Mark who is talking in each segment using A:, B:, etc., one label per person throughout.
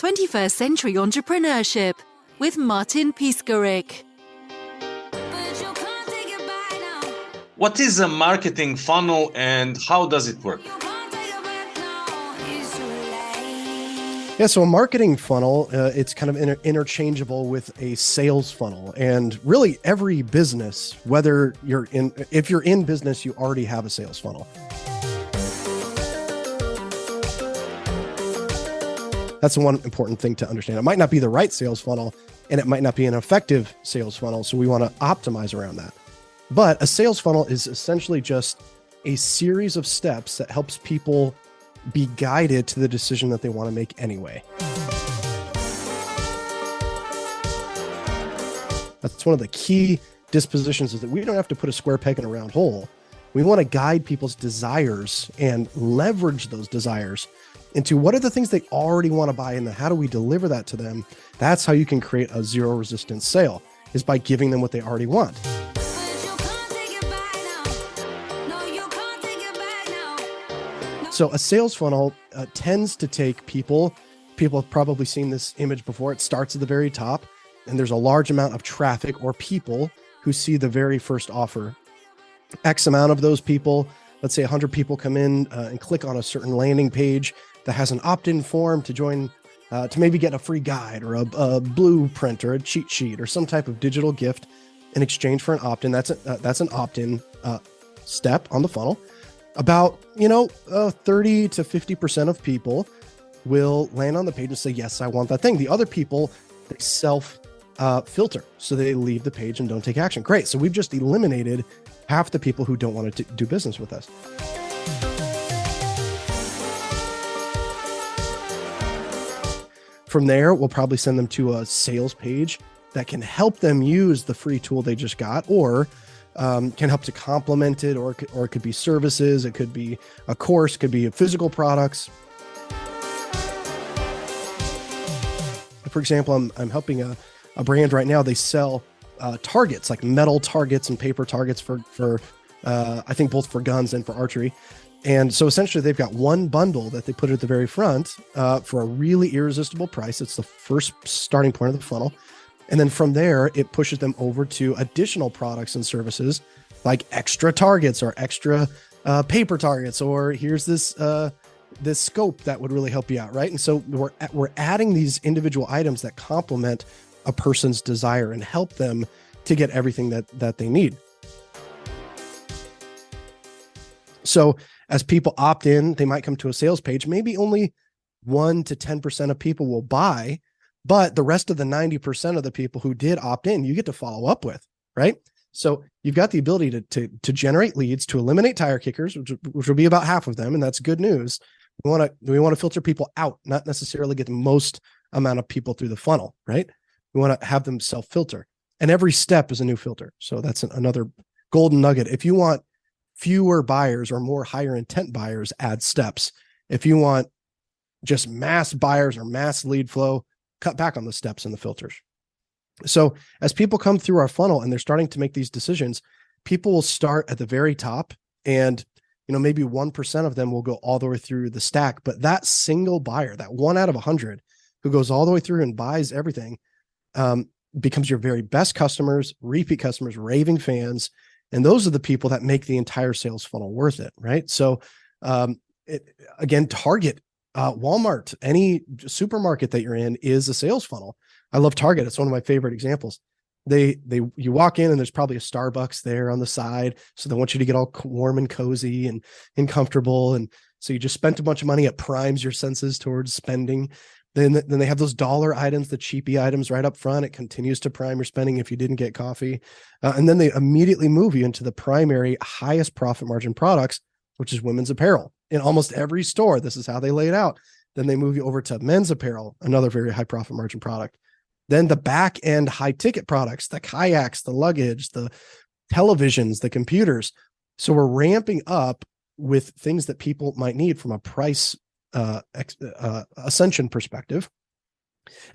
A: 21st Century Entrepreneurship with Martin Piskarik.
B: What is a marketing funnel and how does it work?
C: Yeah, so a marketing funnel, it's kind of interchangeable with a sales funnel. And really every business, if you're in business, you already have a sales funnel. That's the one important thing to understand. It might not be the right sales funnel and it might not be an effective sales funnel. So we want to optimize around that. But a sales funnel is essentially just a series of steps that helps people be guided to the decision that they want to make anyway. That's one of the key dispositions, is that we don't have to put a square peg in a round hole. We want to guide people's desires and leverage those desires into what are the things they already want to buy, and then how do we deliver that to them? That's how you can create a zero resistance sale, is by giving them what they already want. So a sales funnel tends to take people have probably seen this image before. It starts at the very top and there's a large amount of traffic or people who see the very first offer. X amount of those people, let's say 100 people, come in and click on a certain landing page that has an opt-in form to join, to maybe get a free guide or a blueprint or a cheat sheet or some type of digital gift in exchange for an opt-in. That's an opt-in step on the funnel. About 30 to 50% of people will land on the page and say, yes, I want that thing. The other people, they self filter. So they leave the page and don't take action. Great. So we've just eliminated half the people who don't want to do business with us. From there, we'll probably send them to a sales page that can help them use the free tool they just got, or can help to complement it, or it could be services, it could be a course, could be physical products. For example, I'm helping a brand right now. They sell targets, like metal targets and paper targets for I think both for guns and for archery. And so essentially they've got one bundle that they put at the very front for a really irresistible price. It's the first starting point of the funnel. And then from there, it pushes them over to additional products and services like extra targets or extra paper targets, or here's this scope that would really help you out, right? And so we're adding these individual items that complement a person's desire and help them to get everything that they need. So as people opt in, they might come to a sales page. Maybe only 1 to 10% of people will buy, but the rest of the 90% of the people who did opt in, you get to follow up with, right? So you've got the ability to generate leads, to eliminate tire kickers, which will be about half of them, and that's good news. We want to filter people out, not necessarily get the most amount of people through the funnel, right? We want to have them self-filter, and every step is a new filter. So that's another golden nugget. If you want fewer buyers or more higher intent buyers, add steps. If you want just mass buyers or mass lead flow, cut back on the steps and the filters. So as people come through our funnel and they're starting to make these decisions, people will start at the very top, and maybe 1% of them will go all the way through the stack. But that single buyer, that 1 out of 100 who goes all the way through and buys everything, becomes your very best customers, repeat customers, raving fans. And those are the people that make the entire sales funnel worth it, right? So Target, Walmart, any supermarket that you're in is a sales funnel. I love Target. It's one of my favorite examples. You walk in and there's probably a Starbucks there on the side. So they want you to get all warm and cozy and comfortable. And so you just spent a bunch of money. It primes your senses towards spending. Then they have those dollar items, the cheapy items right up front. It continues to prime your spending if you didn't get coffee. And then they immediately move you into the primary highest profit margin products, which is women's apparel. In almost every store, this is how they lay it out. Then they move you over to men's apparel, another very high profit margin product. Then the back end high ticket products, the kayaks, the luggage, the televisions, the computers. So we're ramping up with things that people might need from a price ascension perspective.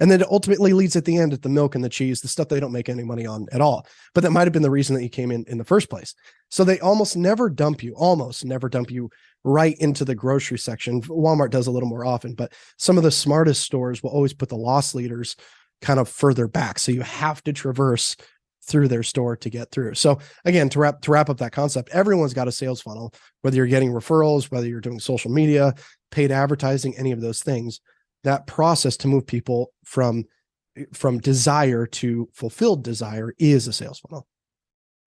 C: And then it ultimately leads at the end at the milk and the cheese, the stuff they don't make any money on at all. But that might have been the reason that you came in the first place. So they almost never dump you right into the grocery section. Walmart does a little more often, but some of the smartest stores will always put the loss leaders kind of further back. So you have to traverse through their store to get through. So again, to wrap up that concept, everyone's got a sales funnel, whether you're getting referrals, whether you're doing social media, paid advertising, any of those things. That process to move people from desire to fulfilled desire is a sales funnel.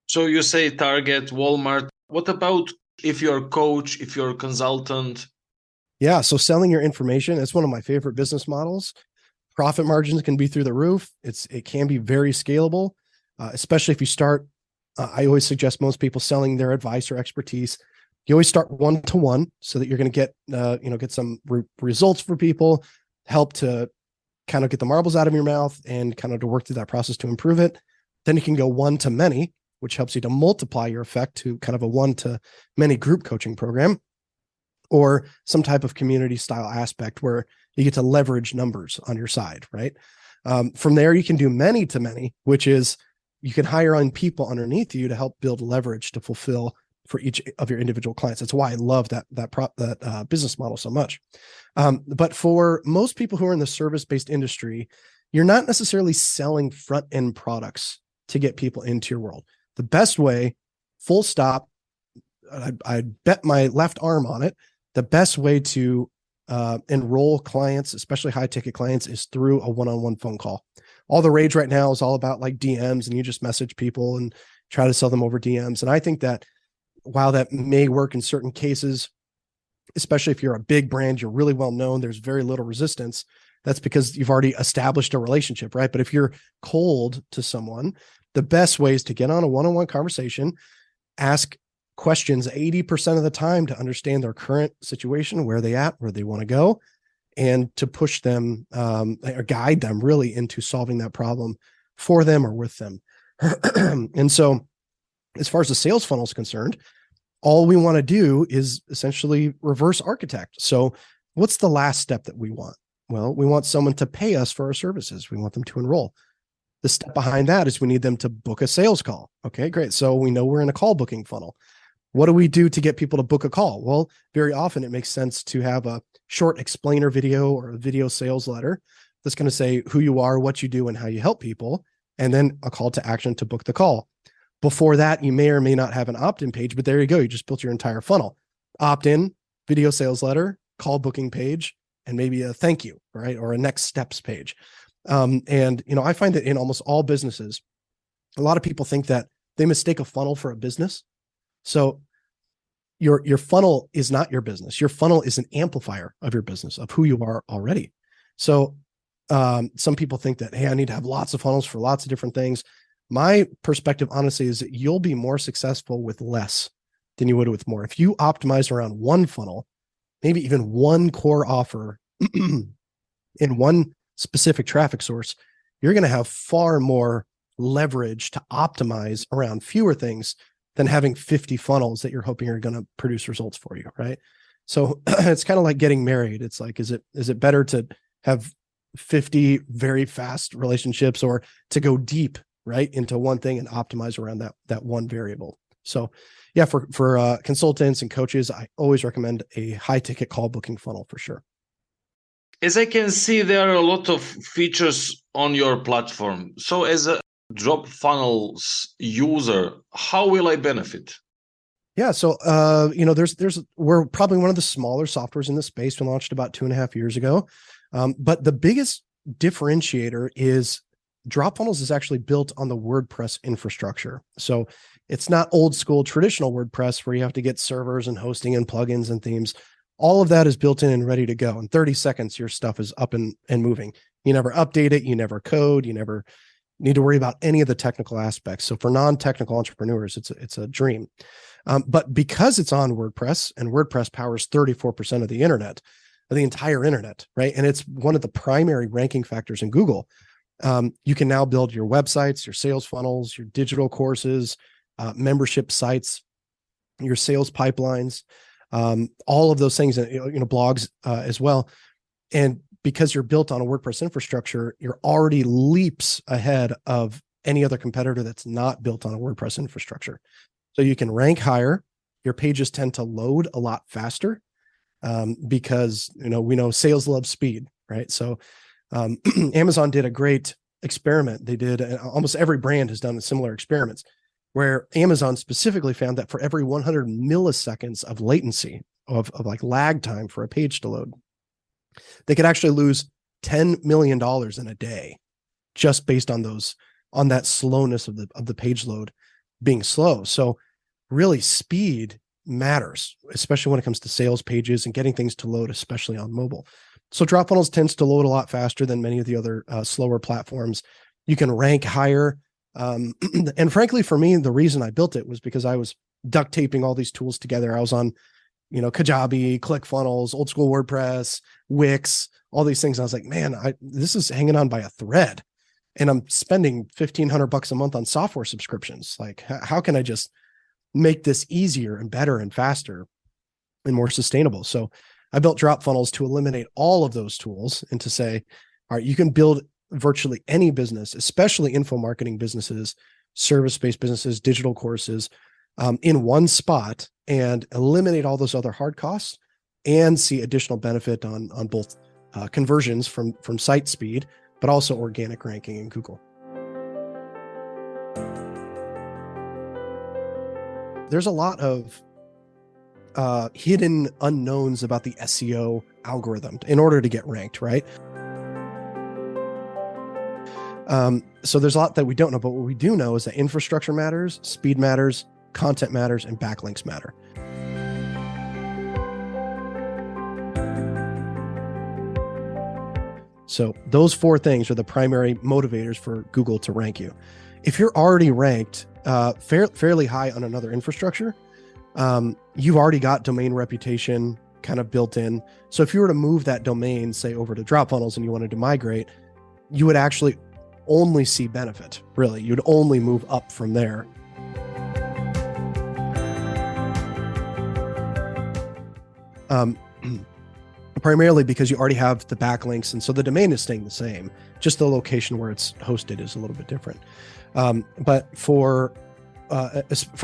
B: So you say Target, Walmart. What about if you're a coach, if you're a consultant?
C: Yeah. So selling your information, it's one of my favorite business models. Profit margins can be through the roof. It can be very scalable, especially if you start. I always suggest most people selling their advice or expertise. You always start one-to-one so that you're going to get some results for people, help to kind of get the marbles out of your mouth and kind of to work through that process to improve it. Then you can go one-to-many, which helps you to multiply your effect to kind of a one-to-many group coaching program, or some type of community style aspect where you get to leverage numbers on your side, right? From there, you can do many-to-many, which is you can hire on people underneath you to help build leverage to fulfill for each of your individual clients. That's why I love that business model so much. But for most people who are in the service-based industry, you're not necessarily selling front-end products to get people into your world. The best way, full stop, I'd bet my left arm on it, the best way to enroll clients, especially high-ticket clients, is through a one-on-one phone call. All the rage right now is all about like DMs, and you just message people and try to sell them over DMs. And I think that while that may work in certain cases, especially if you're a big brand, you're really well known, there's very little resistance. That's because you've already established a relationship, right? But if you're cold to someone, the best way is to get on a one-on-one conversation, ask questions 80% of the time to understand their current situation, where they at, where they want to go, and to push them or guide them really into solving that problem for them or with them. And so as far as the sales funnel is concerned, all we want to do is essentially reverse architect. So what's the last step that we want? Well, we want someone to pay us for our services. We want them to enroll. The step behind that is we need them to book a sales call. Okay, great. So we know we're in a call booking funnel. What do we do to get people to book a call? Well, very often it makes sense to have a short explainer video or a video sales letter that's going to say who you are, what you do, and how you help people, and then a call to action to book the call. Before that, you may or may not have an opt-in page, but there you go. You just built your entire funnel. Opt-in, video sales letter, call booking page, and maybe a thank you, right? Or a next steps page. And I find that in almost all businesses, a lot of people think that they mistake a funnel for a business. So your funnel is not your business. Your funnel is an amplifier of your business, of who you are already. So some people think that, hey, I need to have lots of funnels for lots of different things. My perspective, honestly, is that you'll be more successful with less than you would with more. If you optimize around one funnel, maybe even one core offer in one specific traffic source, you're going to have far more leverage to optimize around fewer things than having 50 funnels that you're hoping are going to produce results for you, right? So it's kind of like getting married. It's like, is it better to have 50 very fast relationships, or to go deep, right, into one thing and optimize around that one variable? So yeah, for consultants and coaches, I always recommend a high ticket call booking funnel for sure.
B: As I can see, there are a lot of features on your platform. So as a drop funnels user, how will I benefit?
C: Yeah. So, we're probably one of the smaller softwares in the space. We launched about 2.5 years ago. But the biggest differentiator is drop funnels is actually built on the WordPress infrastructure. So it's not old school traditional WordPress where you have to get servers and hosting and plugins and themes. All of that is built in and ready to go. In 30 seconds, your stuff is up and moving. You never update it. You never code. You never need to worry about any of the technical aspects. So for non-technical entrepreneurs, it's a dream. But because it's on WordPress, and WordPress powers 34% of the internet, of the entire internet, right? And it's one of the primary ranking factors in Google. You can now build your websites, your sales funnels, your digital courses, membership sites, your sales pipelines, all of those things, blogs as well. And because you're built on a WordPress infrastructure, you're already leaps ahead of any other competitor that's not built on a WordPress infrastructure. So you can rank higher. Your pages tend to load a lot faster because, we know sales loves speed, right? So Amazon did a great experiment. They did, almost every brand has done similar experiments, where Amazon specifically found that for every 100 milliseconds of latency, of like lag time for a page to load, they could actually lose $10 million in a day just based on that slowness of the page load being slow. So really, speed matters, especially when it comes to sales pages and getting things to load, especially on mobile. So DropFunnels tends to load a lot faster than many of the other slower platforms. You can rank higher. And frankly, for me, the reason I built it was because I was duct taping all these tools together. I was on, Kajabi, ClickFunnels, old school WordPress, Wix, all these things. I was like, man, this is hanging on by a thread, and I'm spending $1,500 a month on software subscriptions. Like, how can I just make this easier and better and faster and more sustainable? So I built DropFunnels to eliminate all of those tools and to say, all right, you can build virtually any business, especially info marketing businesses, service-based businesses, digital courses, in one spot, and eliminate all those other hard costs and see additional benefit on both conversions from site speed, but also organic ranking in Google. There's a lot of hidden unknowns about the SEO algorithm in order to get ranked, right? So there's a lot that we don't know, but what we do know is that infrastructure matters, speed matters, content matters, and backlinks matter. So those four things are the primary motivators for Google to rank you. If you're already ranked fairly high on another infrastructure, you've already got domain reputation kind of built in. So if you were to move that domain, say, over to DropFunnels and you wanted to migrate, you would actually only see benefit, really. You'd only move up from there. Primarily because you already have the backlinks, and so the domain is staying the same, just the location where it's hosted is a little bit different. But for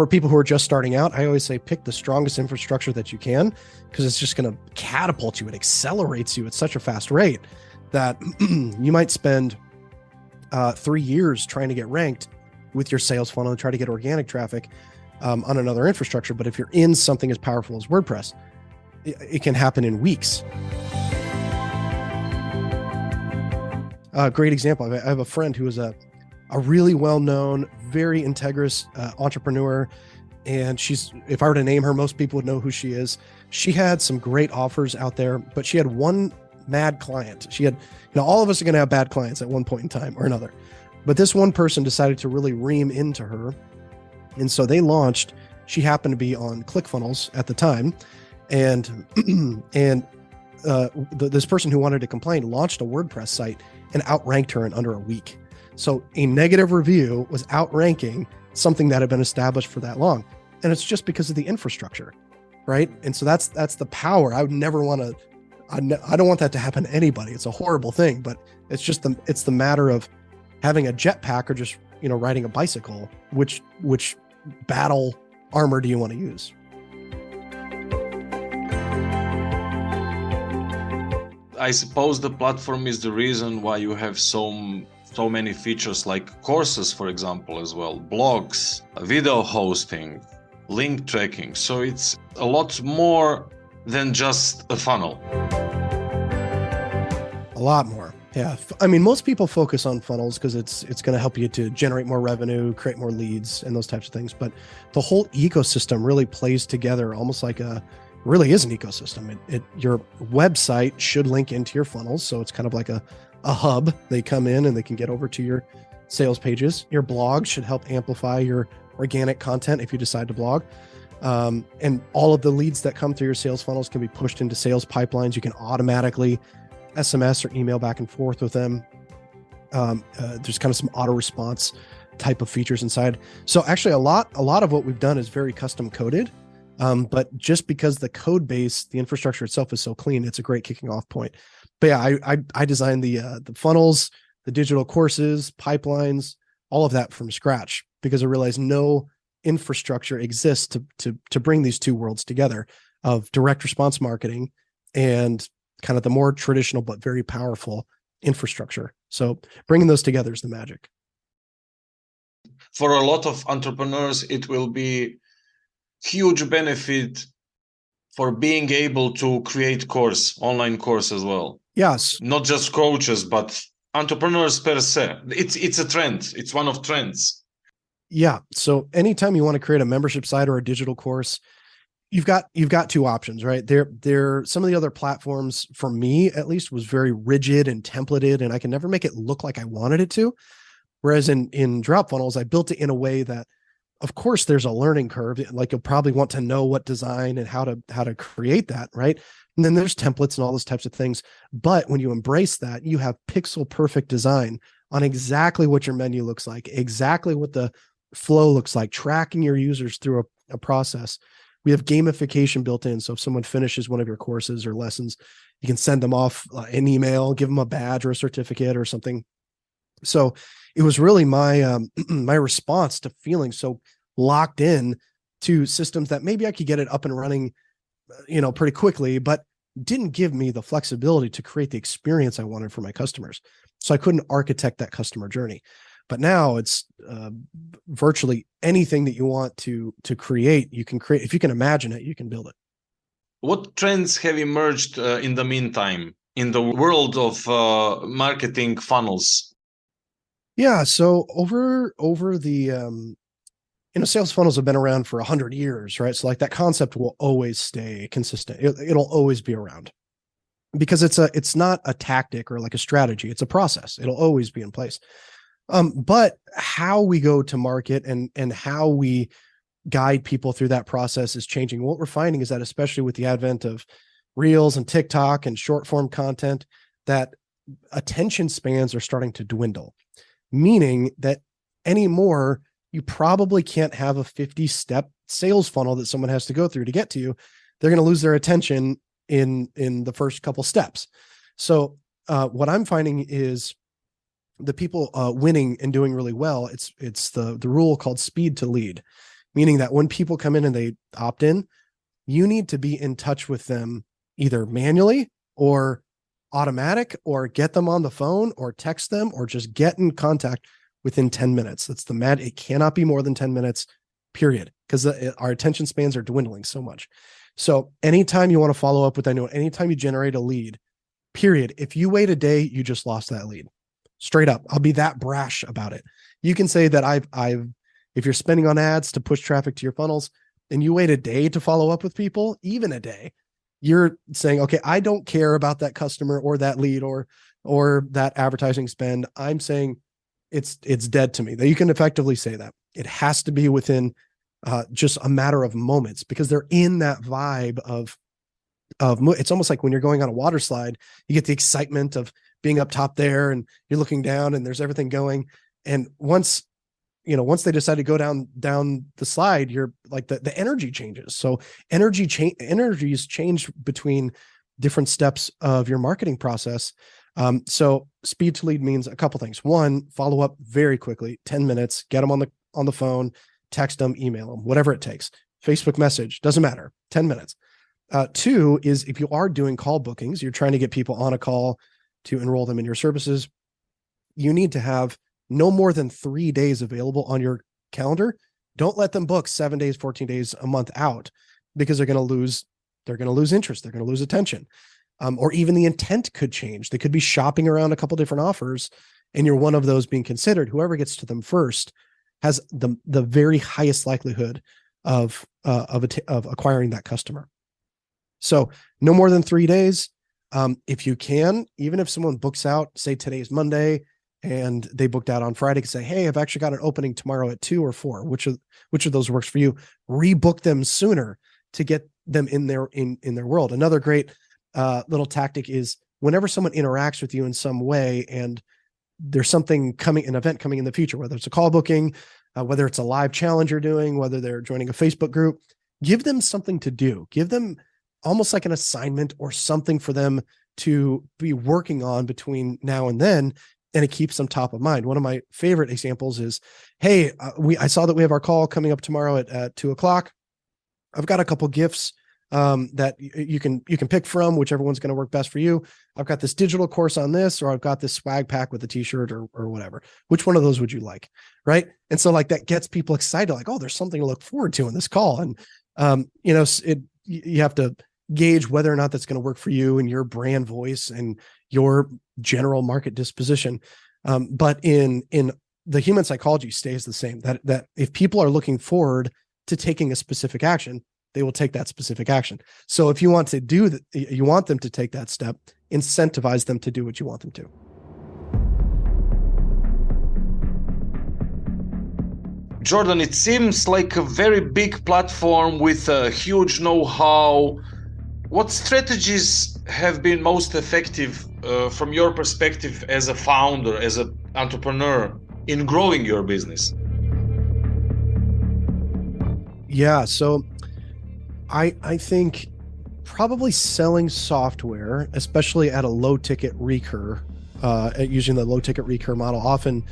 C: people who are just starting out, I always say pick the strongest infrastructure that you can, because it's just going to catapult you. It accelerates you at such a fast rate that you might spend 3 years trying to get ranked with your sales funnel and try to get organic traffic on another infrastructure. But if you're in something as powerful as WordPress, it can happen in weeks. A great example, I have a friend who is a really well-known, very integrous entrepreneur. And if I were to name her, most people would know who she is. She had some great offers out there, but she had one mad client. She had, all of us are going to have bad clients at one point in time or another. But this one person decided to really ream into her. And so they launched, she happened to be on ClickFunnels at the time. And this person who wanted to complain launched a WordPress site and outranked her in under a week. So a negative review was outranking something that had been established for that long. And it's just because of the infrastructure, right? And so that's the power. I would never want to, I don't want that to happen to anybody. It's a horrible thing, but it's the matter of having a jetpack or just, riding a bicycle. Which battle armor do you want to use?
B: I suppose the platform is the reason why you have so many features, like courses, for example, as well, blogs, video hosting, link tracking. So it's a lot more than just a funnel.
C: A lot more. Yeah. I mean, most people focus on funnels because it's going to help you to generate more revenue, create more leads, and those types of things. But the whole ecosystem really plays together almost like really is an ecosystem. Your website should link into your funnels. So it's kind of like a hub. They come in and they can get over to your sales pages. Your blog should help amplify your organic content if you decide to blog. And all of the leads that come through your sales funnels can be pushed into sales pipelines. You can automatically SMS or email back and forth with them. There's kind of some auto response type of features inside. So actually a lot of what we've done is very custom coded. But just because the code base, the infrastructure itself is so clean, it's a great kicking off point. But yeah, I designed the funnels, the digital courses, pipelines, all of that from scratch because I realized no infrastructure exists to bring these two worlds together of direct response marketing and kind of the more traditional but very powerful infrastructure. So bringing those together is the magic.
B: For a lot of entrepreneurs, it will be huge benefit for being able to create online course as well.
C: Yes.
B: Not just coaches, but entrepreneurs per se. It's a trend. It's one of trends.
C: Yeah. So anytime you want to create a membership site or a digital course, you've got two options, right? There some of the other platforms for me at least was very rigid and templated, and I can never make it look like I wanted it to. Whereas in Drop Funnels, I built it in a way that, of course, there's a learning curve. Like you'll probably want to know what design and how to create that, right? And then there's templates and all those types of things. But when you embrace that, you have pixel perfect design on exactly what your menu looks like, exactly what the flow looks like, tracking your users through a process. We have gamification built in. So if someone finishes one of your courses or lessons, you can send them off an email, give them a badge or a certificate or something. So it was really my my response to feeling so locked in to systems that maybe I could get it up and running, pretty quickly, but didn't give me the flexibility to create the experience I wanted for my customers. So I couldn't architect that customer journey. But now it's virtually anything that you want to create, you can create. If you can imagine it, you can build it.
B: What trends have emerged in the meantime in the world of marketing funnels?
C: Yeah. So over the sales funnels have been around for 100 years, right? So like that concept will always stay consistent. It'll always be around because it's not a tactic or like a strategy. It's a process. It'll always be in place. But how we go to market and how we guide people through that process is changing. What we're finding is that, especially with the advent of Reels and TikTok and short form content, that attention spans are starting to dwindle, meaning that anymore, you probably can't have a 50-step sales funnel that someone has to go through to get to you. They're going to lose their attention in the first couple steps. So what I'm finding is the people winning and doing really well, it's the rule called speed to lead, meaning that when people come in and they opt in, you need to be in touch with them either manually or automatic, or get them on the phone or text them or just get in contact within 10 minutes. That's it cannot be more than 10 minutes, period, because our attention spans are dwindling so much. So anytime you want to follow up with anyone, anytime you generate a lead, period, if you wait a day, you just lost that lead. Straight up. I'll be that brash about it. You can say that if you're spending on ads to push traffic to your funnels and you wait a day to follow up with people, even a day, you're saying, okay, I don't care about that customer or that lead or that advertising spend. I'm saying it's dead to me. That you can effectively say that. It has to be within just a matter of moments, because they're in that vibe of it's almost like when you're going on a water slide, you get the excitement of being up top there and you're looking down and there's everything going. And once they decide to go down the slide, you're like the energy changes. So energies change between different steps of your marketing process. So speed to lead means a couple things. One, follow up very quickly, 10 minutes, get them on the phone, text them, email them, whatever it takes. Facebook message, doesn't matter, 10 minutes. Two is, if you are doing call bookings, you're trying to get people on a call to enroll them in your services, you need to have no more than 3 days available on your calendar. Don't let them book 7 days, 14 days, a month out, because they're going to lose interest. They're going to lose attention. Or even the intent could change. They could be shopping around a couple different offers and you're one of those being considered. Whoever gets to them first has the very highest likelihood of acquiring that customer. So no more than 3 days. If you can, even if someone books out, say today's Monday and they booked out on Friday, can say, hey, I've actually got an opening tomorrow at 2 or 4. Which of those works for you? Rebook them sooner to get them in their world. Another great little tactic is, whenever someone interacts with you in some way and there's something coming, an event coming in the future, whether it's a call booking, whether it's a live challenge you're doing, whether they're joining a Facebook group, give them something to do. Give them almost like an assignment or something for them to be working on between now and then, and it keeps them top of mind. One of my favorite examples is, hey, I saw that we have our call coming up tomorrow at 2:00. I've got a couple gifts that you can pick from, whichever one's going to work best for you. I've got this digital course on this, or I've got this swag pack with a t-shirt or whatever. Which one of those would you like? Right. And so like that gets people excited, like, oh, there's something to look forward to in this call. And, you have to gauge whether or not that's going to work for you and your brand voice and your general market disposition. But in the human psychology stays the same, that if people are looking forward to taking a specific action, they will take that specific action. So if you want to do that, you want them to take that step, incentivize them to do what you want them to.
B: Jordan, it seems like a very big platform with a huge know-how. What strategies have been most effective from your perspective as a founder, as an entrepreneur, in growing your business?
C: Yeah, so I think probably selling software, especially at a low ticket recur, using the low ticket recur model. Often,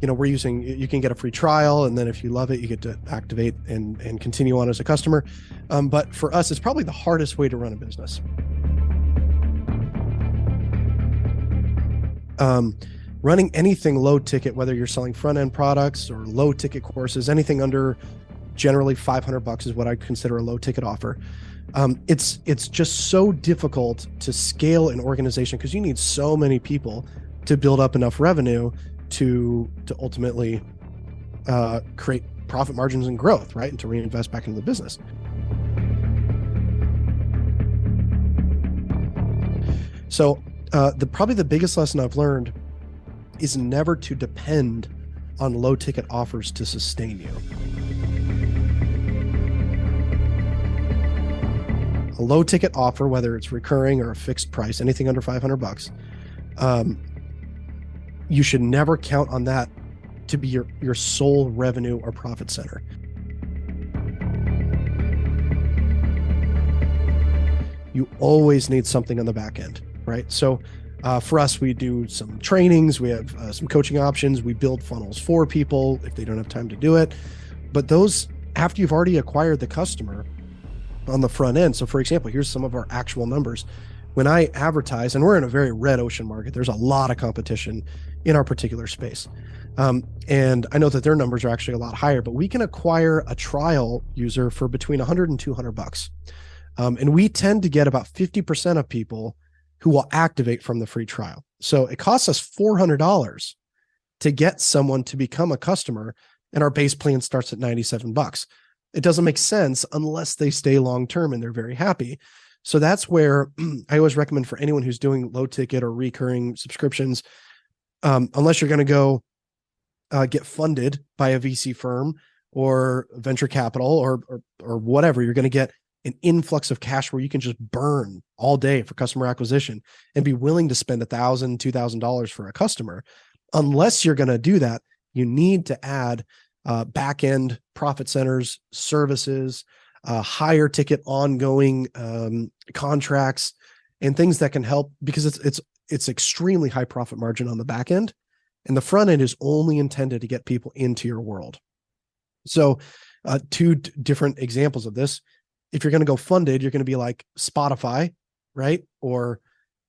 C: you can get a free trial, and then if you love it, you get to activate and continue on as a customer. But for us, it's probably the hardest way to run a business. Running anything low ticket, whether you're selling front end products or low ticket courses, anything under generally $500 is what I consider a low ticket offer. It's just so difficult to scale an organization because you need so many people to build up enough revenue to ultimately create profit margins and growth, right? And to reinvest back into the business. So probably the biggest lesson I've learned is never to depend on low ticket offers to sustain you. A low ticket offer, whether it's recurring or a fixed price, anything under $500, you should never count on that to be your sole revenue or profit center. You always need something on the back end, right? So for us, we do some trainings, we have some coaching options, we build funnels for people if they don't have time to do it. But those, after you've already acquired the customer on the front end. So for example, here's some of our actual numbers. When I advertise, and we're in a very red ocean market, there's a lot of competition in our particular space. And I know that their numbers are actually a lot higher, but we can acquire a trial user for between $100 and $200. And we tend to get about 50% of people who will activate from the free trial. So it costs us $400 to get someone to become a customer, and our base plan starts at $97. It doesn't make sense unless they stay long-term and they're very happy. So that's where I always recommend for anyone who's doing low ticket or recurring subscriptions, unless you're going to go get funded by a VC firm or venture capital or whatever, you're going to get an influx of cash where you can just burn all day for customer acquisition and be willing to spend $1,000, $2,000 for a customer. Unless you're going to do that, you need to add back-end profit centers, services, higher ticket ongoing contracts, and things that can help, because it's extremely high profit margin on the back end, and the front end is only intended to get people into your world. So two different examples of this. If you're going to go funded, you're going to be like Spotify, right? Or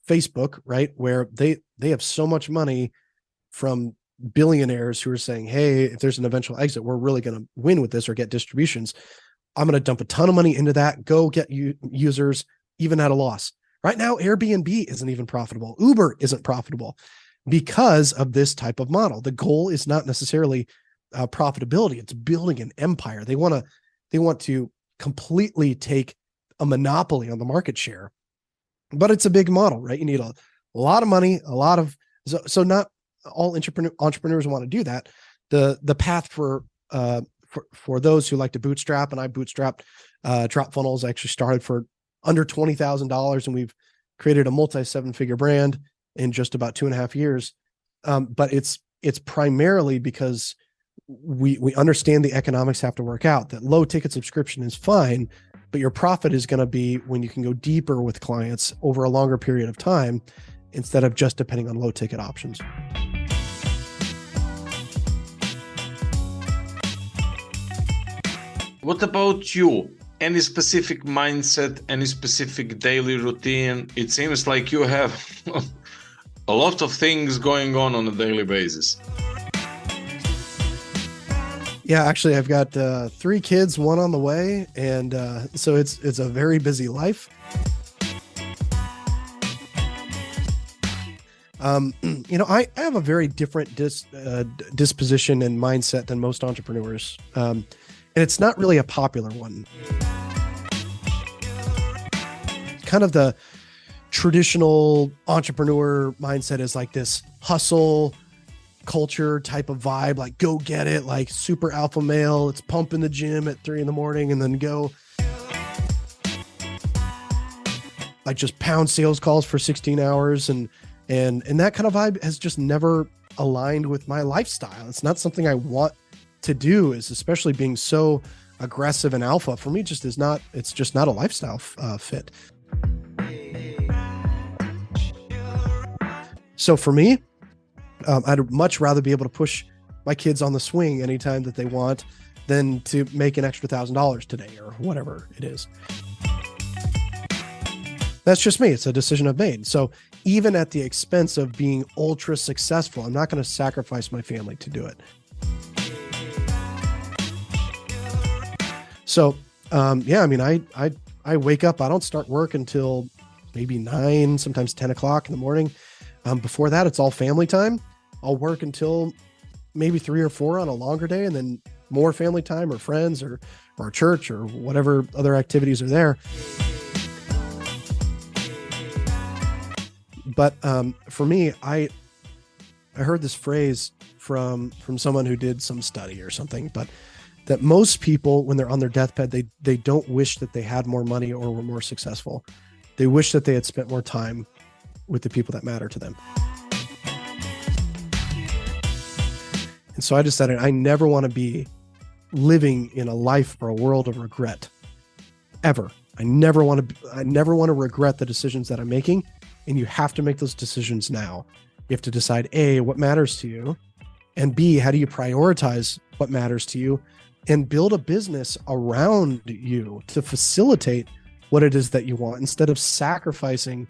C: Facebook, right? Where they have so much money from billionaires who are saying, hey, if there's an eventual exit, we're really going to win with this or get distributions. I'm going to dump a ton of money into that, go get users even at a loss. Right now, Airbnb isn't even profitable. Uber isn't profitable because of this type of model. The goal is not necessarily profitability. It's building an empire. They want to completely take a monopoly on the market share, but it's a big model, right? You need a lot of money, so not all entrepreneurs want to do that. The path for those who like to bootstrap, and I bootstrapped Drop Funnels. I actually started for under $20,000, and we've created a multi-7-figure brand in just about 2.5 years. But it's primarily because we understand the economics have to work out, that low ticket subscription is fine, but your profit is going to be when you can go deeper with clients over a longer period of time instead of just depending on low ticket options.
B: What about you? Any specific mindset, any specific daily routine? It seems like you have a lot of things going on a daily basis.
C: Yeah, actually, I've got 3 kids, 1 on the way, and so it's a very busy life. I have a very different disposition and mindset than most entrepreneurs, and it's not really a popular one. Kind of the traditional entrepreneur mindset is like this hustle culture type of vibe, like go get it, like super alpha male. Let's pump in the gym at 3 a.m. and then go like just pound sales calls for 16 hours. And that kind of vibe has just never aligned with my lifestyle. It's not something I want to do, is especially being so aggressive and alpha. For me, it's just not a lifestyle fit. So for me, I'd much rather be able to push my kids on the swing anytime that they want than to make an extra $1,000 today or whatever it is. That's just me. It's a decision I've made. So even at the expense of being ultra successful, I'm not going to sacrifice my family to do it. So, I wake up, I don't start work until maybe 9, sometimes 10 o'clock in the morning. Before that, it's all family time. I'll work until maybe 3 or 4 on a longer day, and then more family time or friends or church or whatever other activities are there. But for me, I heard this phrase from someone who did some study or something, but that most people, when they're on their deathbed, they don't wish that they had more money or were more successful. They wish that they had spent more time with the people that matter to them. And so I decided I never want to be living in a life or a world of regret, ever. I never want to regret the decisions that I'm making. And you have to make those decisions now. You have to decide, A, what matters to you, and B, how do you prioritize what matters to you, and build a business around you to facilitate what it is that you want, instead of sacrificing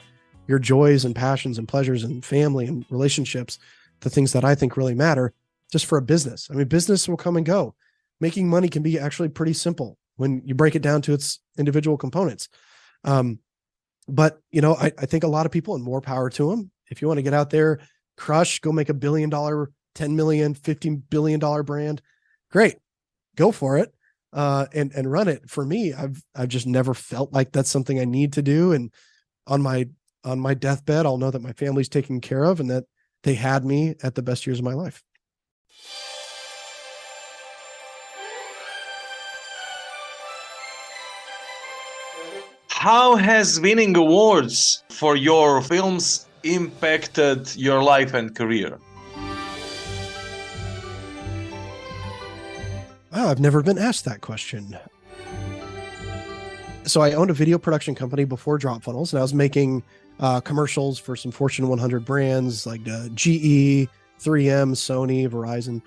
C: your joys and passions and pleasures and family and relationships, the things that I think really matter, just for a business. I mean, business will come and go. Making money can be actually pretty simple when you break it down to its individual components. But, I think a lot of people, and more power to them, if you want to get out there, crush, go make $1 billion, $10 million, $15 billion brand, great, go for it, and run it. For me, I've just never felt like that's something I need to do. And on my deathbed, I'll know that my family's taken care of and that they had me at the best years of my life.
B: How has winning awards for your films impacted your life and career?
C: Wow, I've never been asked that question. So I owned a video production company before Drop Funnels, and I was making commercials for some Fortune 100 brands like GE, 3M, Sony, Verizon.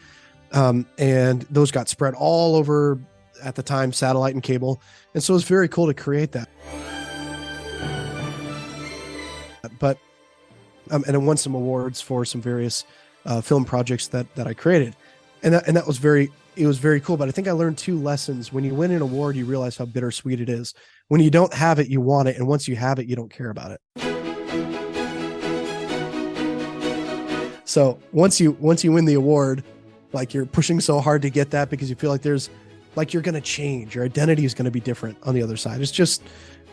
C: And those got spread all over, at the time, satellite and cable. And so it was very cool to create that. But and I won some awards for some various film projects that I created. And that was very cool. But I think I learned 2 lessons. When you win an award, you realize how bittersweet it is. When you don't have it, you want it. And once you have it, you don't care about it. So once you win the award, like, you're pushing so hard to get that because you feel like you're going to change. Your identity is going to be different on the other side. It's just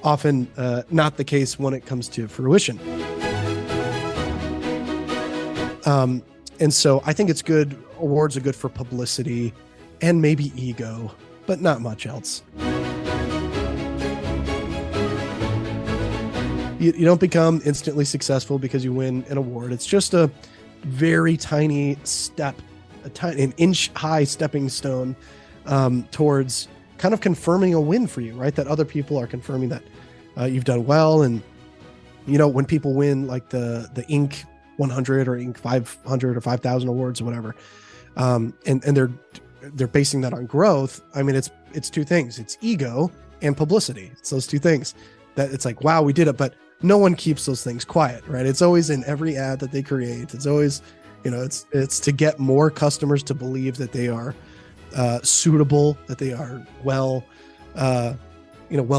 C: often not the case when it comes to fruition. And so I think it's good. Awards are good for publicity and maybe ego, but not much else. You don't become instantly successful because you win an award. It's just a very tiny step an inch high stepping stone towards kind of confirming a win for you, right? That other people are confirming that you've done well. And, when people win like the Inc. 100 or Inc. 500 or 5,000 awards or whatever, and they're basing that on growth. I mean, it's two things. It's ego and publicity. It's those two things that it's like, wow, we did it, but no one keeps those things quiet, right? It's always in every ad that they create. It's always, it's to get more customers to believe that they are suitable, that they are well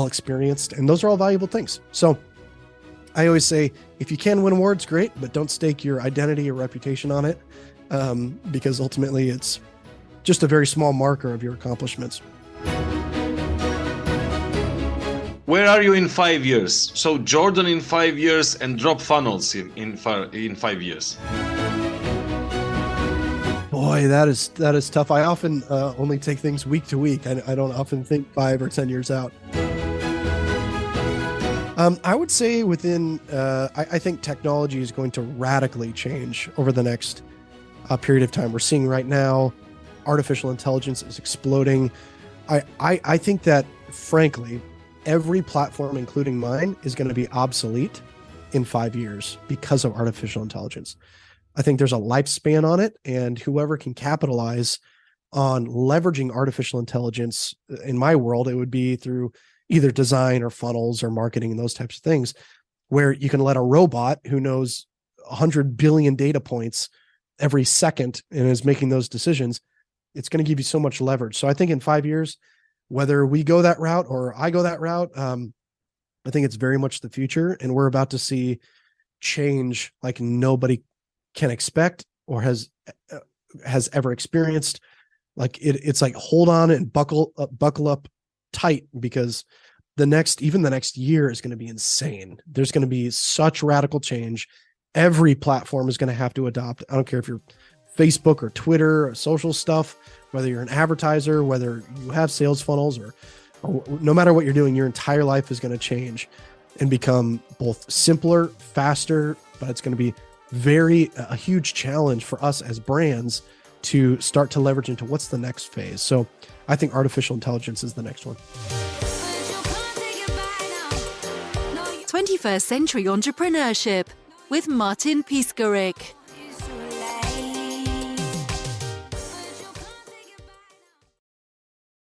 C: experienced, and those are all valuable things. So I always say, if you can win awards, great, but don't stake your identity or reputation on it, because ultimately it's just a very small marker of your accomplishments.
B: Where are you in 5 years? So Jordan in 5 years and Drop Funnels in 5 years.
C: Boy, that is tough. I often only take things week to week. I don't often think 5 or 10 years out. I would say within, I think technology is going to radically change over the next period of time. We're seeing right now, artificial intelligence is exploding. I think that, frankly, every platform, including mine, is going to be obsolete in 5 years because of artificial intelligence. I think there's a lifespan on it, and whoever can capitalize on leveraging artificial intelligence, in my world, it would be through either design or funnels or marketing and those types of things, where you can let a robot who knows 100 billion data points every second and is making those decisions, it's going to give you so much leverage. So I think in 5 years, whether we go that route or I go that route, I think it's very much the future, and we're about to see change like nobody can expect or has ever experienced. Like it's like, hold on and buckle up tight, because the next year is going to be insane. There's going to be such radical change. Every platform is going to have to adopt. I don't care if you're Facebook or Twitter or social stuff, whether you're an advertiser, whether you have sales funnels, or no matter what you're doing, your entire life is going to change and become both simpler, faster, but it's going to be a huge challenge for us as brands to start to leverage into what's the next phase. So I think artificial intelligence is the next one.
A: 21st Century Entrepreneurship with Martin Piskarik.